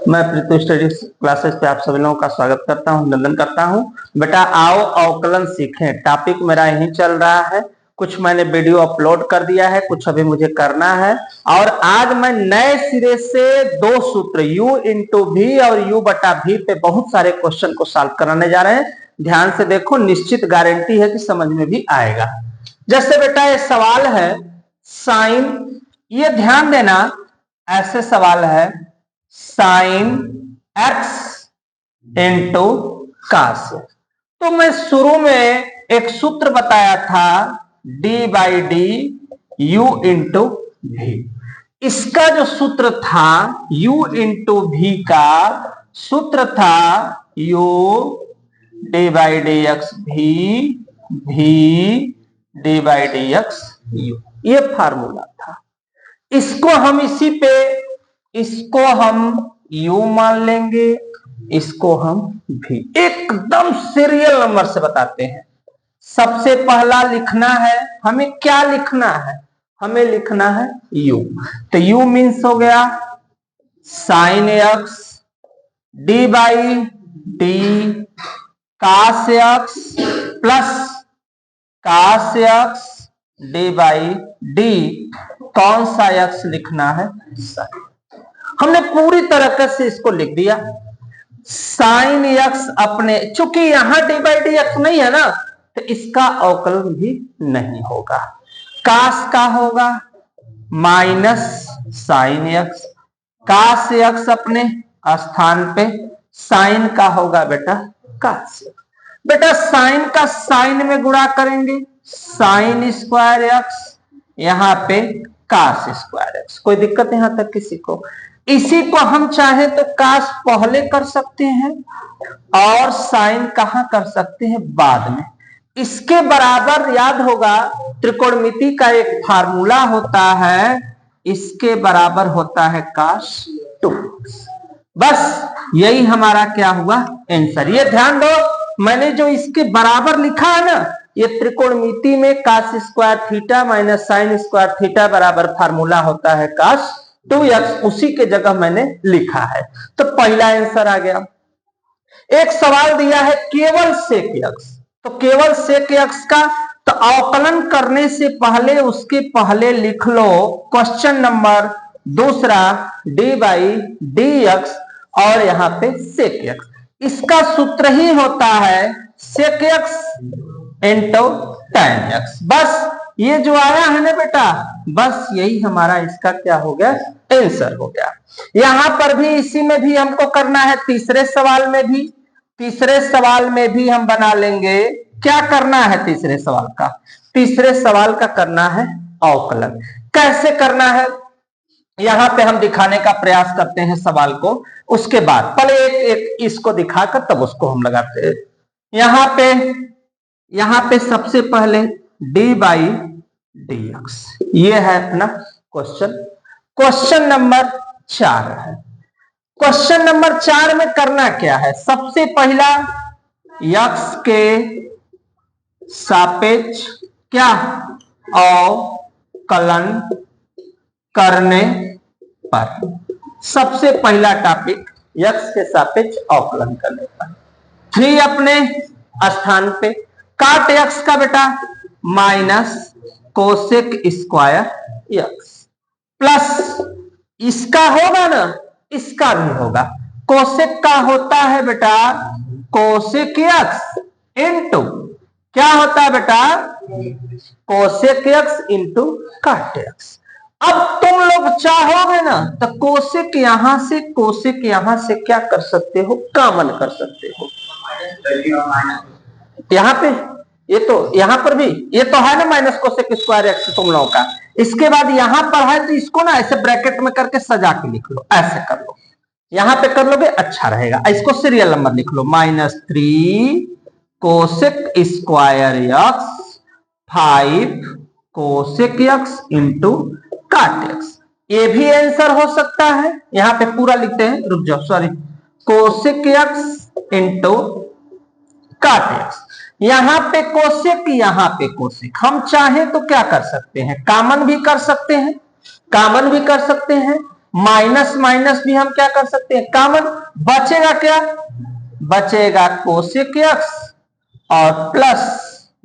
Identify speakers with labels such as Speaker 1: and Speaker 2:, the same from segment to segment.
Speaker 1: मैं Preetu study classes पे आप सभी लोगों का स्वागत करता हूं, अभिनंदन करता हूं। बेटा आओ अवकलन सीखें, टॉपिक मेरा यही चल रहा है। कुछ मैंने वीडियो अपलोड कर दिया है, कुछ अभी मुझे करना है। और आज मैं नए सिरे से दो सूत्र u इंटू भी और u बटा भी पे बहुत सारे क्वेश्चन को सॉल्व कराने जा रहे हैं। ध्यान से देखो, निश्चित गारंटी है कि समझ में भी आएगा। जैसे बेटा ये सवाल है साइन, ये ध्यान देना, ऐसे सवाल है साइन एक्स इंटू कास। तो मैं शुरू में एक सूत्र बताया था D by D you into भी। इसका जो सूत्र था u इंटू भी का सूत्र था u D by D X भी D by D X U, ये फार्मूला था। इसको हम इसी पे, इसको हम u मान लेंगे, इसको हम भी। एकदम सीरियल नंबर से बताते हैं। सबसे पहला लिखना है हमें, क्या लिखना है? हमें लिखना है u। तो u मीन्स हो गया sine x d by d cos x plus cos x d by d, कौन सा एक्स लिखना है? साइन। हमने पूरी तरह से इसको लिख दिया। साइन एक्स अपने, चूंकि यहां डी बाई डी एक्स नहीं है ना, तो इसका अवकलन भी नहीं होगा। कास का होगा माइनस साइन एक्स, कास एक्स अपने स्थान पे, साइन का होगा बेटा कास। बेटा साइन का साइन में गुणा करेंगे, साइन स्क्वायर एक्स, यहां पे कास स्क्वायर एक्स। कोई दिक्कत यहां तक किसी को? इसी को हम चाहे तो कास पहले कर सकते हैं और साइन कहां कर सकते हैं? बाद में। इसके बराबर याद होगा, त्रिकोणमिति का एक फार्मूला होता है, इसके बराबर होता है कास 2x। बस यही हमारा क्या हुआ? आंसर। ये ध्यान दो, मैंने जो इसके बराबर लिखा है ना, ये त्रिकोणमिति में cos square theta minus sine square theta बराबर फार्मूला होता है कास 2x, उसी के जगह मैंने लिखा है। तो पहला आंसर आ गया। एक सवाल दिया है केवल सेक x, तो केवल सेक x का तो अवकलन करने से पहले उसके पहले लिख लो क्वेश्चन नंबर दूसरा डी बाई डी एक्स और यहां पे सेक x। इसका सूत्र ही होता है सेक x इंटू tan x। बस ये जो आया है ना बेटा, बस यही हमारा इसका क्या हो गया? आंसर हो गया। यहां पर भी इसी में भी हमको करना है, तीसरे सवाल में भी, तीसरे सवाल में भी हम बना लेंगे। क्या करना है तीसरे सवाल का? तीसरे सवाल का करना है अवकलन। कैसे करना है यहां पे हम दिखाने का प्रयास करते हैं सवाल को, उसके बाद पहले एक इसको दिखाकर तब उसको हम लगाते हैं। यहां पे सबसे पहले डी बाई डी एक्स, ये है अपना क्वेश्चन। क्वेश्चन नंबर 4 है। क्वेश्चन नंबर 4 में करना क्या है? सबसे पहला एक्स के सापेक्ष क्या अवकलन करने पर, सबसे पहला टॉपिक एक्स के सापेक्ष अवकलन करने पर। 3 अपने स्थान पे, काट एक्स का बेटा minus cosec square x plus इसका होगा ना, इसका भी होगा। कोसेक का होता है बेटा कोसेक एक्स इंटू, क्या होता है बेटा? कोसेक एक्स इंटू काट एक्स। अब तुम लोग चाहोगे ना तो कोसेक यहां से, कोसेक यहां से क्या कर सकते हो? कॉमन कर सकते हो। यहां पे ये तो, यहां पर भी ये तो है ना माइनस कोसेक स्क्वायर एक्स तुम लोगों का। इसके बाद यहां पर है तो इसको ना ऐसे ब्रैकेट में करके सजा के लिख लो, ऐसे कर लो। यहां पे कर लोगे अच्छा रहेगा। इसको सीरियल नंबर लिख लो, -3 cosec square x 5 cosec x into काट एक्स। ये भी आंसर हो सकता है। यहां पे पूरा लिखते हैं, रुक जाओ, सॉरी, कोसेक एक्स इंटू काट एक्स। यहां पे कोसेक, यहां पे कोसेक। हम चाहे तो क्या कर सकते हैं? कॉमन भी कर सकते हैं, कॉमन भी कर सकते हैं, माइनस माइनस भी हम क्या कर सकते हैं, कॉमन। बचेगा क्या, बचेगा कोसेक एक्स और प्लस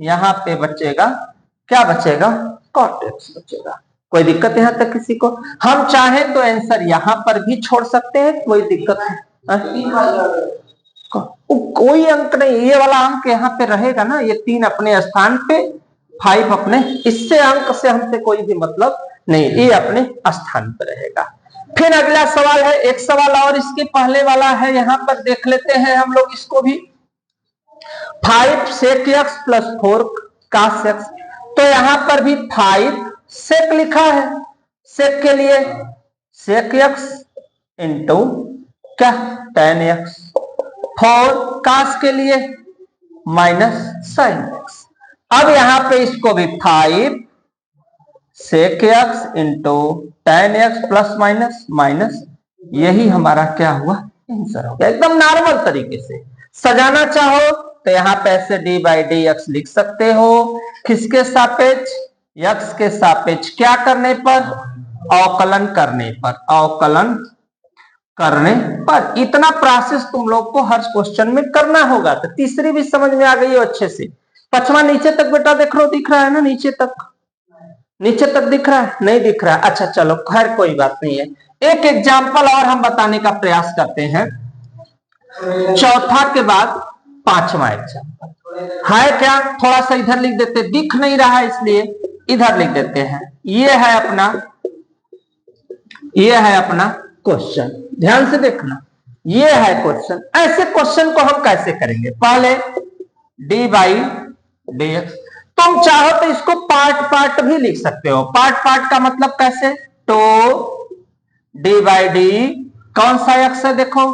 Speaker 1: यहां पे बचेगा क्या, बचेगा कॉट एक्स बचेगा। कोई दिक्कत यहां तक किसी को? हम चाहें तो आंसर यहां पर भी छोड़ सकते हैं, कोई दिक्कत है? कोई अंक नहीं, ये वाला अंक यहाँ पे रहेगा ना, ये 3 अपने स्थान पे, 5 अपने, इससे अंक से हमसे कोई भी मतलब नहीं, ये अपने स्थान पे रहेगा। फिर अगला सवाल है, एक सवाल और इसके पहले वाला है, यहां पर देख लेते हैं हम लोग इसको भी। 5 सेक एक्स प्लस 4 कास एक्स, तो यहां पर भी 5 सेक लिखा है, सेक के लिए सेक एक्स इंटू क्या, tan एक्स। 4 कास के लिए माइनस साइन एक्स। अब यहां पे इसको भी 5 sec x into tan x plus minus minus, यही हमारा क्या हुआ, आंसर हो गया। एकदम नॉर्मल तरीके से सजाना चाहो तो यहां पे ऐसे डी बाई डी एक्स लिख सकते हो, किसके सापेक्ष, एक्स के सापेक्ष, क्या करने पर, अवकलन करने पर, अवकलन करने पर। इतना प्रोसेस तुम लोग को हर क्वेश्चन में करना होगा। तो तीसरी भी समझ में आ गई हो अच्छे से। पांचवा नीचे तक बेटा देख लो, दिख रहा है ना, नीचे तक, नीचे तक दिख रहा है, नहीं दिख रहा है? अच्छा चलो खैर कोई बात नहीं है। एक एग्जाम्पल और हम बताने का प्रयास करते हैं, चौथा के बाद पांचवा एग्जाम्पल है क्या, थोड़ा सा इधर लिख देते, दिख नहीं रहा है इसलिए इधर लिख देते हैं। ये है अपना, ये है अपना क्वेश्चन, ध्यान से देखना, ये है क्वेश्चन। ऐसे क्वेश्चन को हम कैसे करेंगे, पहले डी बाई डी एक्स, तुम चाहो तो इसको पार्ट पार्ट भी लिख सकते हो। पार्ट पार्ट का मतलब कैसे, तो डी बाई डी कौन सा एक्स है, देखो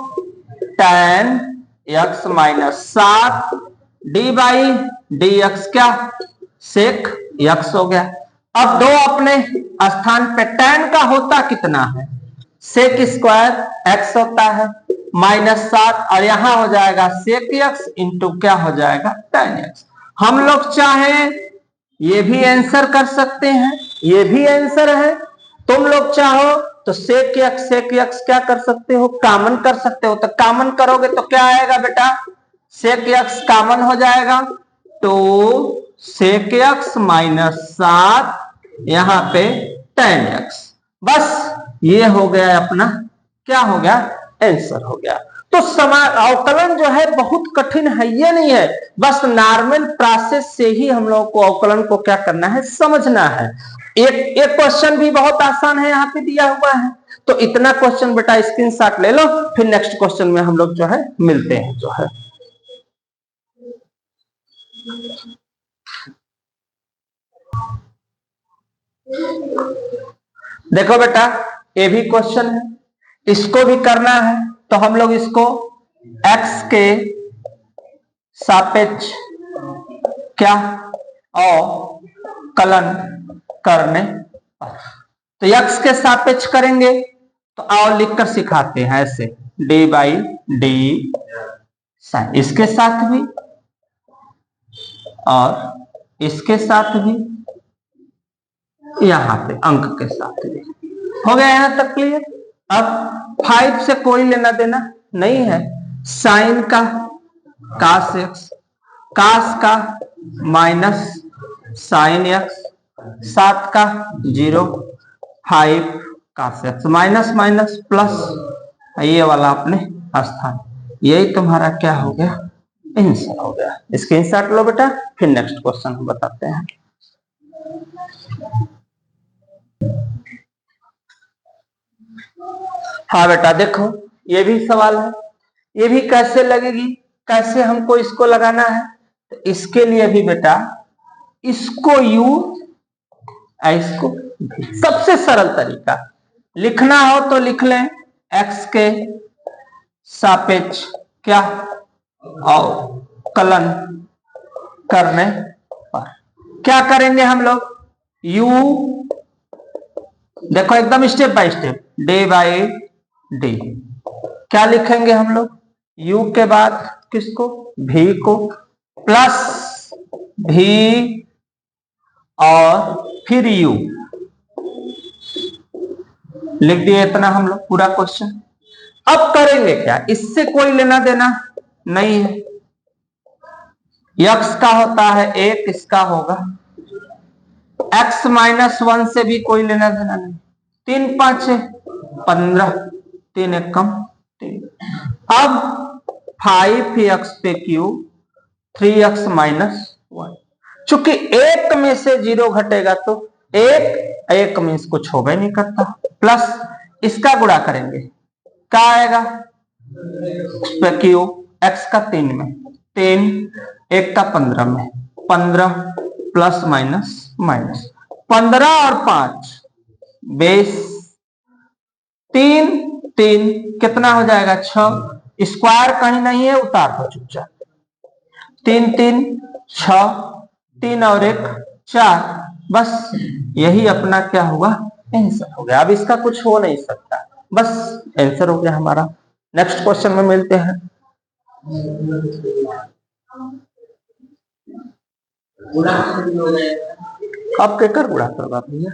Speaker 1: tan x minus 7, D by D x क्या, सेक एक्स हो गया। अब दो अपने स्थान पे tan का होता कितना है, सेक स्क्वायर एक्स होता है माइनस 7, और यहां हो जाएगा सेक एक्स इंटू क्या हो जाएगा, tan एक्स। हम लोग चाहें ये भी आंसर कर सकते हैं, ये भी आंसर है। तुम लोग चाहो तो सेक एक्स क्या कर सकते हो, कॉमन कर सकते हो। तो कॉमन करोगे तो क्या आएगा बेटा, सेक एक्स कॉमन हो जाएगा, तो सेक एक्स माइनस 7 यहां पे tan एक्स। बस ये हो गया अपना, क्या हो गया, आंसर हो गया। तो अवकलन जो है बहुत कठिन है, ये नहीं है, बस नॉर्मल प्रोसेस से ही हम लोग को अवकलन को क्या करना है, समझना है। एक क्वेश्चन भी बहुत आसान है, यहाँ पे दिया हुआ है। तो इतना क्वेश्चन बेटा स्क्रीनशॉट ले लो, फिर नेक्स्ट क्वेश्चन में हम लोग जो है मिलते हैं जो है। देखो बेटा ये भी क्वेश्चन है, इसको भी करना है। तो हम लोग इसको x के सापेक्ष क्या अवकलन करने पर, तो x के सापेक्ष करेंगे तो आओ लिखकर सिखाते हैं ऐसे, डी बाई डी साइन, इसके साथ भी और इसके साथ भी, यहां पे अंक के साथ भी। हो गया यहां तक क्लियर। अब 5 से कोई लेना देना नहीं है, साइन का कास एक्स, कास का माइनस साइन एक्स, 7 का 0, 5 कास एक्स, माइनस माइनस प्लस, ये वाला अपने स्थान, यही तुम्हारा क्या हो गया, आंसर हो गया। स्क्रीनशॉट लो बेटा, फिर नेक्स्ट क्वेश्चन हम बताते हैं। हाँ बेटा देखो ये भी सवाल है, ये भी कैसे लगेगी, कैसे हमको इसको लगाना है। तो इसके लिए भी बेटा इसको यू, इसको सबसे सरल तरीका लिखना हो तो लिख लें, x के सापेक्ष क्या अवकलन करने पर क्या करेंगे हम लोग, u, देखो एकदम step by step, D by D क्या लिखेंगे हम लोग, u के बाद किसको, v को, प्लस v और फिर u, लिख दिए इतना हम लोग पूरा क्वेश्चन। अब करेंगे क्या, इससे कोई लेना देना नहीं है। x का होता है 1, इसका होगा x -1 से भी कोई लेना देना नहीं। 3 5 है 15, 3 1 कम 3। अब 5x पे क्यूब 3x -1, चूंकि एक में से 0 घटेगा तो एक में से कुछ होगा ही नहीं करता, प्लस इसका गुणा करेंगे क्या आएगा, क्यूब x का 3 में 3, 1 का 15 में 15, प्लस माइनस माइनस 15 और 5 20, 3 3 कितना हो जाएगा 6, स्क्वायर कहीं नहीं है, उतार दो चुपचाप। 3 3 6, 3 और 1 4, बस यही अपना क्या हुआ, आंसर हो गया। अब इसका कुछ हो नहीं सकता, बस आंसर हो गया हमारा। नेक्स्ट क्वेश्चन में मिलते हैं। अब क्या कर गुड़ा करवा भैया,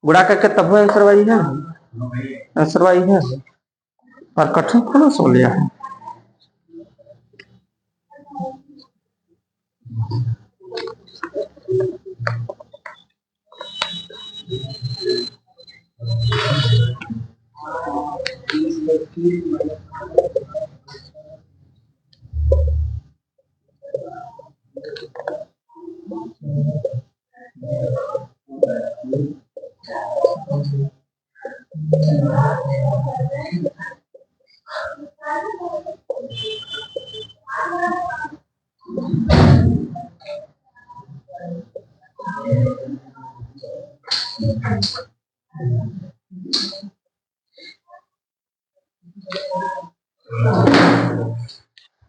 Speaker 1: गुड़ा करके तब आंसर वाई है, आंसर वाई है और कठिन थोड़ा सो लिया है।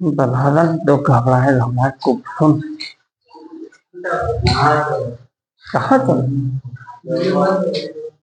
Speaker 1: बलहन दो घबराहट को कहाँ चल